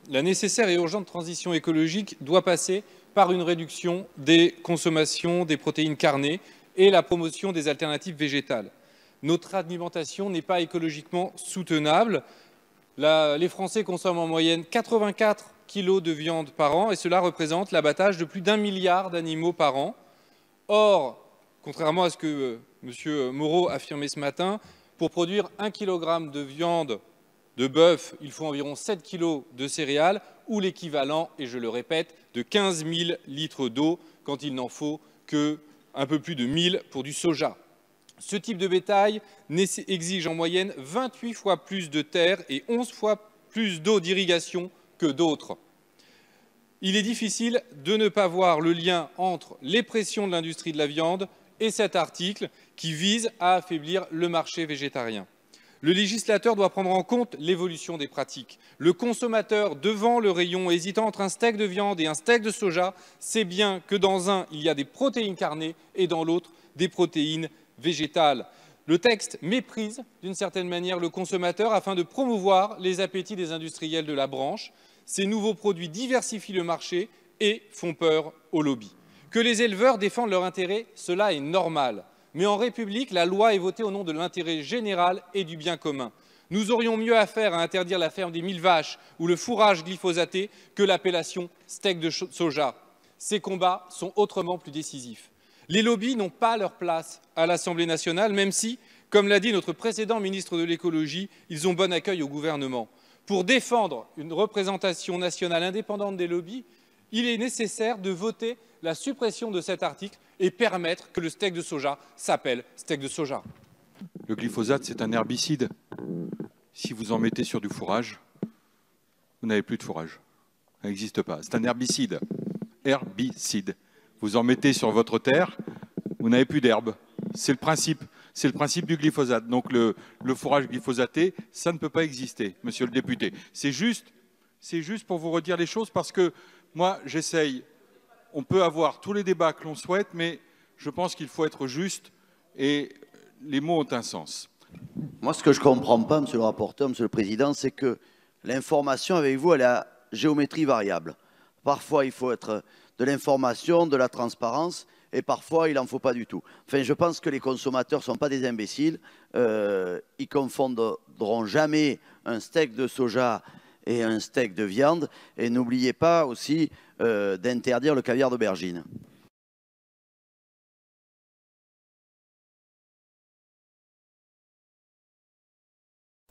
La nécessaire et urgente transition écologique doit passer par une réduction des consommations des protéines carnées et la promotion des alternatives végétales. Notre alimentation n'est pas écologiquement soutenable. Les Français consomment en moyenne 84 kg de viande par an et cela représente l'abattage de plus d'1 milliard d'animaux par an. Or, contrairement à ce que M. Moreau affirmait ce matin, pour produire 1 kg de viande de bœuf, il faut environ 7 kg de céréales ou l'équivalent, et je le répète, de 15 000 litres d'eau quand il n'en faut qu'un peu plus de 1 000 pour du soja. Ce type de bétail exige en moyenne 28 fois plus de terre et 11 fois plus d'eau d'irrigation que d'autres. Il est difficile de ne pas voir le lien entre les pressions de l'industrie de la viande et cet article qui vise à affaiblir le marché végétarien. Le législateur doit prendre en compte l'évolution des pratiques. Le consommateur, devant le rayon hésitant entre un steak de viande et un steak de soja, sait bien que dans un, il y a des protéines carnées et dans l'autre, des protéines végétales. Le texte méprise d'une certaine manière le consommateur afin de promouvoir les appétits des industriels de la branche. Ces nouveaux produits diversifient le marché et font peur aux lobbies. Que les éleveurs défendent leurs intérêts, cela est normal. Mais en République, la loi est votée au nom de l'intérêt général et du bien commun. Nous aurions mieux à faire à interdire la ferme des 1000 vaches ou le fourrage glyphosaté que l'appellation steak de soja. Ces combats sont autrement plus décisifs. Les lobbies n'ont pas leur place à l'Assemblée nationale, même si, comme l'a dit notre précédent ministre de l'écologie, ils ont bon accueil au gouvernement. Pour défendre une représentation nationale indépendante des lobbies, il est nécessaire de voter la suppression de cet article et permettre que le steak de soja s'appelle steak de soja. Le glyphosate, c'est un herbicide. Si vous en mettez sur du fourrage, vous n'avez plus de fourrage. Ça n'existe pas. C'est un herbicide. Herbicide. Vous en mettez sur votre terre, vous n'avez plus d'herbe. C'est le principe. C'est le principe du glyphosate. Donc le fourrage glyphosaté, ça ne peut pas exister, monsieur le député. C'est juste pour vous redire les choses parce que moi, j'essaye. On peut avoir tous les débats que l'on souhaite, mais je pense qu'il faut être juste et les mots ont un sens. Moi, ce que je ne comprends pas, monsieur le rapporteur, monsieur le président, c'est que l'information avec vous, elle est à géométrie variable. Parfois, il faut être de l'information, de la transparence, et parfois, il n'en faut pas du tout. Enfin, je pense que les consommateurs ne sont pas des imbéciles. Ils ne confondront jamais un steak de soja et un steak de viande. Et n'oubliez pas aussi d'interdire le caviar d'aubergine.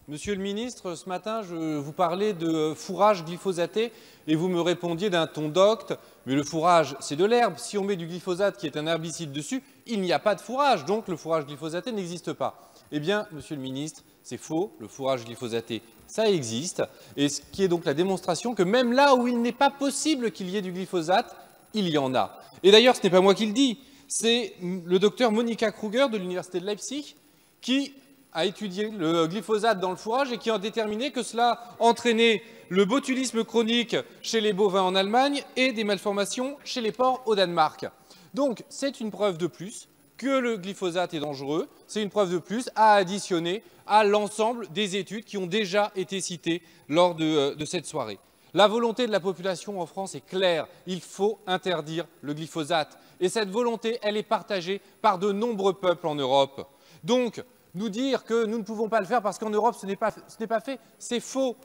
Monsieur le ministre, ce matin, je vous parlais de fourrage glyphosaté et vous me répondiez d'un ton docte. Mais le fourrage, c'est de l'herbe. Si on met du glyphosate qui est un herbicide dessus, il n'y a pas de fourrage. Donc le fourrage glyphosaté n'existe pas. Eh bien, monsieur le ministre, c'est faux. Le fourrage glyphosaté, ça existe. Et ce qui est donc la démonstration que même là où il n'est pas possible qu'il y ait du glyphosate, il y en a. Et d'ailleurs, ce n'est pas moi qui le dis. C'est le docteur Monika Kruger de l'Université de Leipzig qui a étudié le glyphosate dans le fourrage et qui a déterminé que cela entraînait le botulisme chronique chez les bovins en Allemagne et des malformations chez les porcs au Danemark. Donc, c'est une preuve de plus que le glyphosate est dangereux. C'est une preuve de plus à additionner à l'ensemble des études qui ont déjà été citées lors de cette soirée. La volonté de la population en France est claire. Il faut interdire le glyphosate. Et cette volonté, elle est partagée par de nombreux peuples en Europe. Donc, nous dire que nous ne pouvons pas le faire parce qu'en Europe, ce n'est pas fait, c'est faux.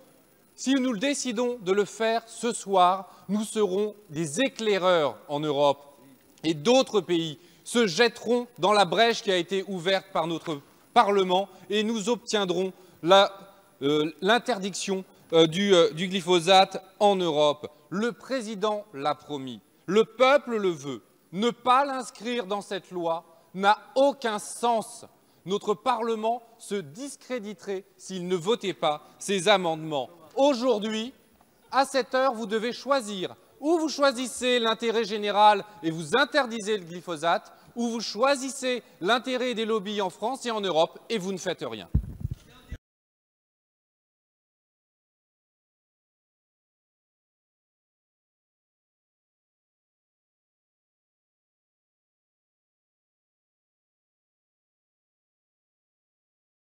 Si nous décidons de le faire ce soir, nous serons des éclaireurs en Europe et d'autres pays se jetteront dans la brèche qui a été ouverte par notre Parlement et nous obtiendrons l'interdiction du glyphosate en Europe. Le président l'a promis, le peuple le veut. Ne pas l'inscrire dans cette loi n'a aucun sens. Notre Parlement se discréditerait s'il ne votait pas ces amendements. Aujourd'hui, à cette heure, vous devez choisir. Ou vous choisissez l'intérêt général et vous interdisez le glyphosate, ou vous choisissez l'intérêt des lobbies en France et en Europe et vous ne faites rien.